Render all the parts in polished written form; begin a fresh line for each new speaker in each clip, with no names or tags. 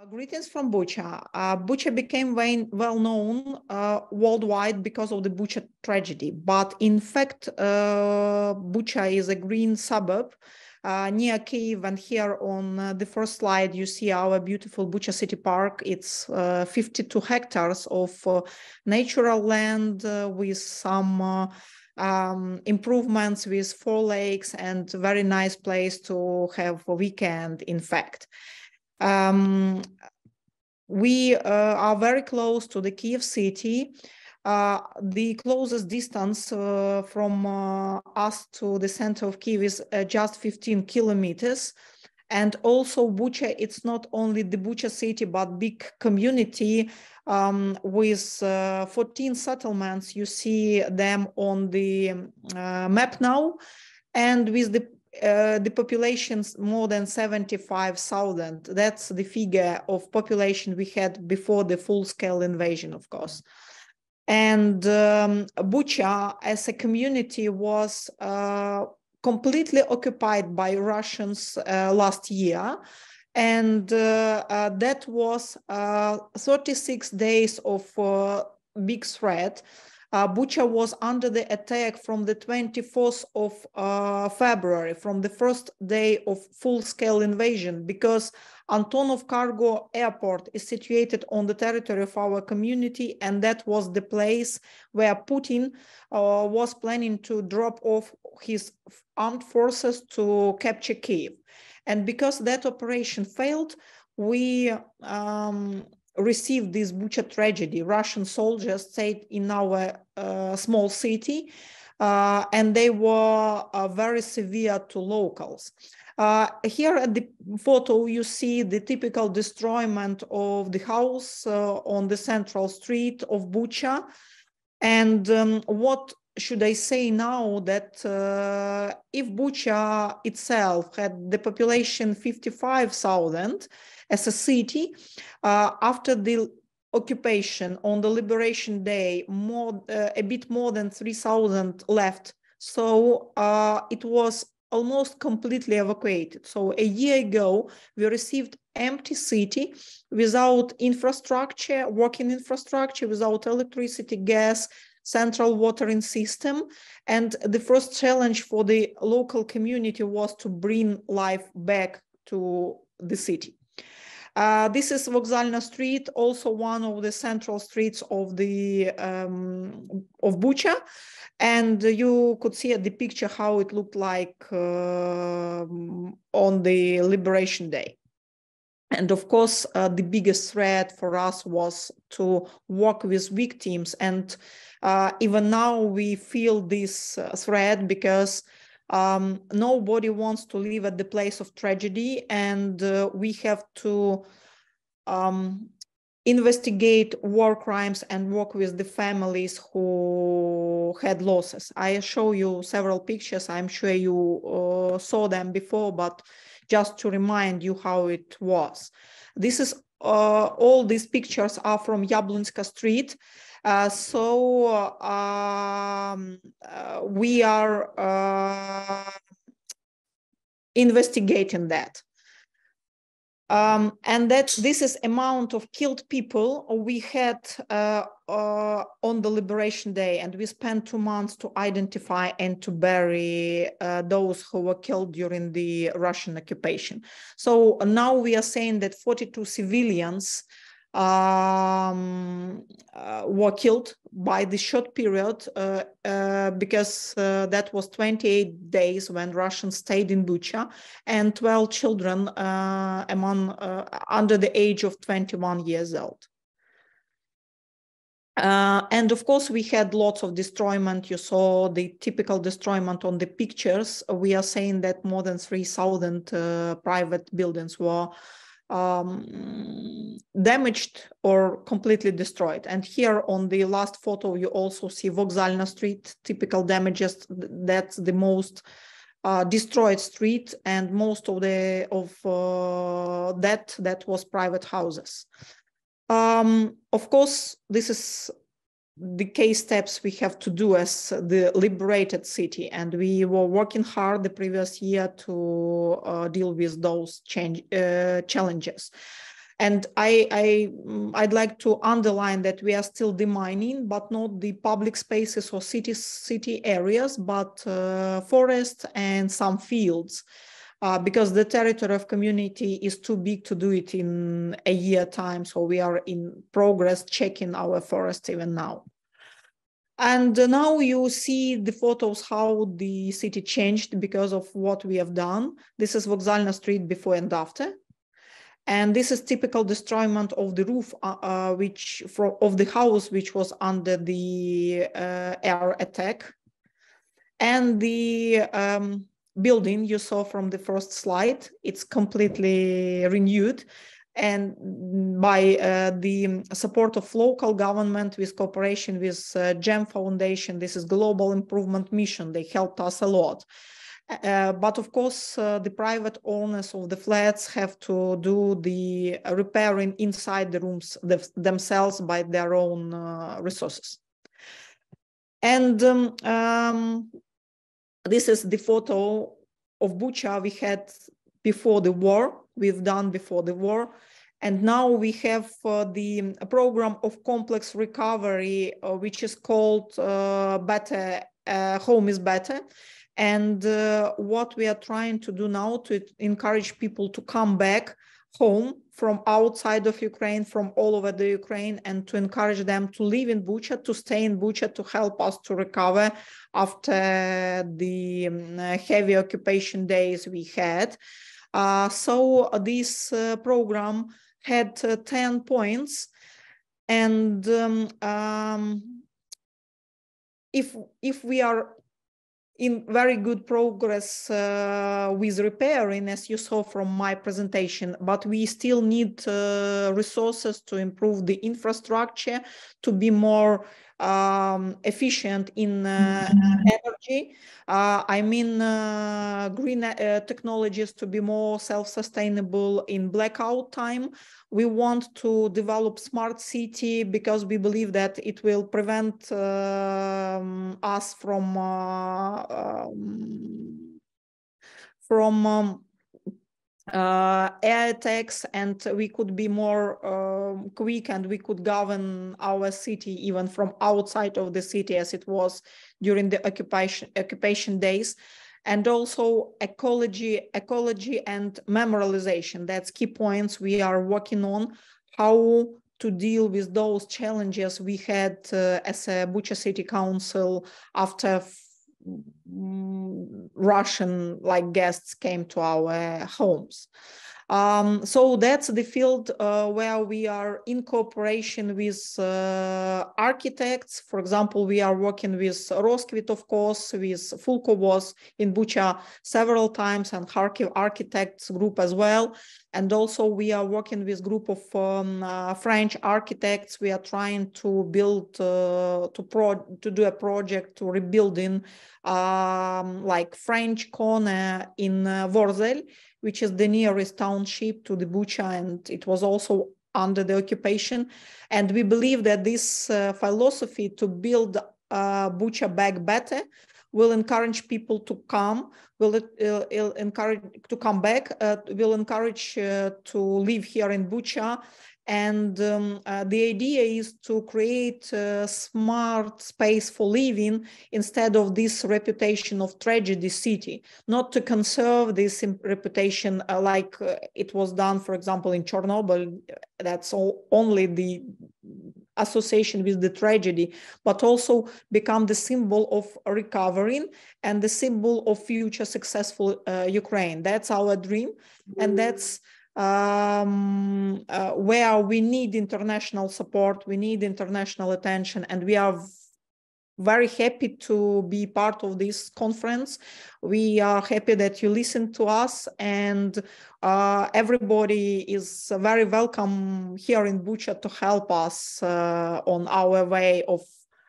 Greetings from Bucha. Bucha became well known worldwide because of the Bucha tragedy. But in fact, Bucha is a green suburb near Kyiv. And here on the first slide, you see our beautiful Bucha City Park. It's 52 hectares of natural land with some improvements, with 4 lakes, and very nice place to have a weekend, in fact. We are very close to the Kyiv city. The closest distance from us to the center of Kyiv is just 15 kilometers. And also Bucha, it's not only the Bucha city, but big community with 14 settlements. You see them on the map now. And with the population's more than 75,000. That's the figure of population we had before the full-scale invasion, of course. And Bucha, as a community, was completely occupied by Russians last year. And that was 36 days of big threat. Bucha was under the attack from the 24th of February, from the first day of full-scale invasion, because Antonov Cargo Airport is situated on the territory of our community, and that was the place where Putin was planning to drop off his armed forces to capture Kyiv. And because that operation failed, we received this Bucha tragedy. Russian soldiers stayed in our small city, and they were very severe to locals. Here at the photo, you see the typical destroyment of the house on the central street of Bucha. And what should I say now, that if Bucha itself had the population 55,000 as a city, after the occupation on the Liberation Day, a bit more than 3,000 left. So it was almost completely evacuated. So a year ago, we received empty city without infrastructure, working infrastructure, without electricity, gas, central watering system. And the first challenge for the local community was to bring life back to the city. This is Vokzalna Street, also one of the central streets of the of Bucha, and you could see at the picture how it looked like on the Liberation Day. And of course, the biggest threat for us was to work with victims, and even now we feel this threat because nobody wants to live at the place of tragedy, and we have to investigate war crimes and work with the families who had losses. I show you several pictures. I'm sure you saw them before, but just to remind you how it was. This is all these pictures are from Yablonska Street. We are investigating that. And that this is amount of killed people we had on the Liberation Day, and we spent 2 months to identify and to bury those who were killed during the Russian occupation. So now we are saying that 42 civilians were killed by the short period because that was 28 days when Russians stayed in Bucha, and 12 children under the age of 21 years old. And of course, we had lots of destroyment. You saw the typical destroyment on the pictures. We are saying that more than 3,000 private buildings were damaged or completely destroyed. And here on the last photo, you also see Vokzalna Street, typical damages. That's the most destroyed street, and most of that was private houses. Of course, this is the case steps we have to do as the liberated city, and we were working hard the previous year to deal with those challenges. And I'd like to underline that we are still demining, but not the public spaces or city areas, but forests and some fields, because the territory of community is too big to do it in a year time. So we are in progress checking our forest even now. And now you see the photos how the city changed because of what we have done. This is Vokzalna Street before and after. And this is typical destroyment of the roof, of the house, which was under the air attack. And the building you saw from the first slide, it's completely renewed. And by the support of local government with cooperation with GEM Foundation, this is Global Improvement Mission, they helped us a lot. But of course, the private owners of the flats have to do the repairing inside the rooms themselves by their own resources. And this is the photo of Bucha we had before the war, we've done before the war. And now we have the program of complex recovery, which is called Better, Home is Better. And what we are trying to do now to encourage people to come back home from outside of Ukraine, from all over the Ukraine, and to encourage them to live in Bucha, to stay in Bucha, to help us to recover after the heavy occupation days we had. So this program had 10 points. And if we are in very good progress with repairing, as you saw from my presentation, but we still need resources to improve the infrastructure, to be more efficient in energy. I mean, green technologies to be more self-sustainable in blackout time. We want to develop smart city because we believe that it will prevent us from air attacks, and we could be more quick, and we could govern our city even from outside of the city as it was during the occupation days. And also ecology and memorialization. That's key points we are working on, how to deal with those challenges we had as a Bucha City Council after Russian guests came to our homes. So that's the field where we are in cooperation with architects. For example, we are working with Roskvit, of course, with Fulko was in Bucha several times, and Kharkiv Architects Group as well. And also we are working with a group of French architects. We are trying to build, to do a project to rebuilding French corner in Vorzel, which is the nearest township to the Bucha, and it was also under the occupation. And we believe that this philosophy to build Bucha back better will encourage people to come, will encourage to come back, will encourage to live here in Bucha. And the idea is to create a smart space for living instead of this reputation of tragedy city, not to conserve this reputation like it was done, for example, in Chernobyl. That's only the association with the tragedy, but also become the symbol of recovering and the symbol of future successful Ukraine. That's our dream. And that's where we need international support, we need international attention, and we are very happy to be part of this conference. We are happy that you listen to us, and everybody is very welcome here in Bucha to help us on our way of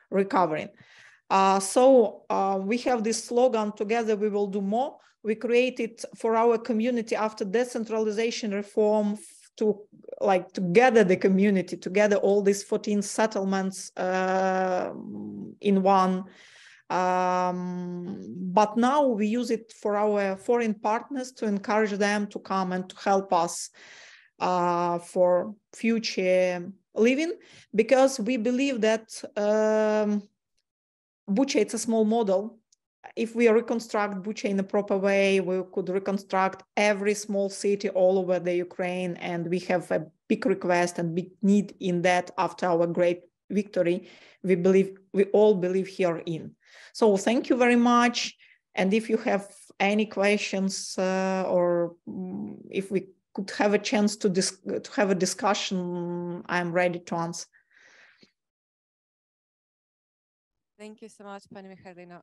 recovering. So we have this slogan, together we will do more. We created for our community after decentralization reform to gather the community, to gather all these 14 settlements in one. But now we use it for our foreign partners to encourage them to come and to help us. for future living, because we believe that Bucha, it's a small model. If we reconstruct Bucha in a proper way, we could reconstruct every small city all over the Ukraine, and we have a big request and big need in that after our great victory. We all believe here in. So thank you very much. And if you have any questions or if we could have a chance to have a discussion, I'm ready to answer.
Thank you so much, Pani Mykhailyna.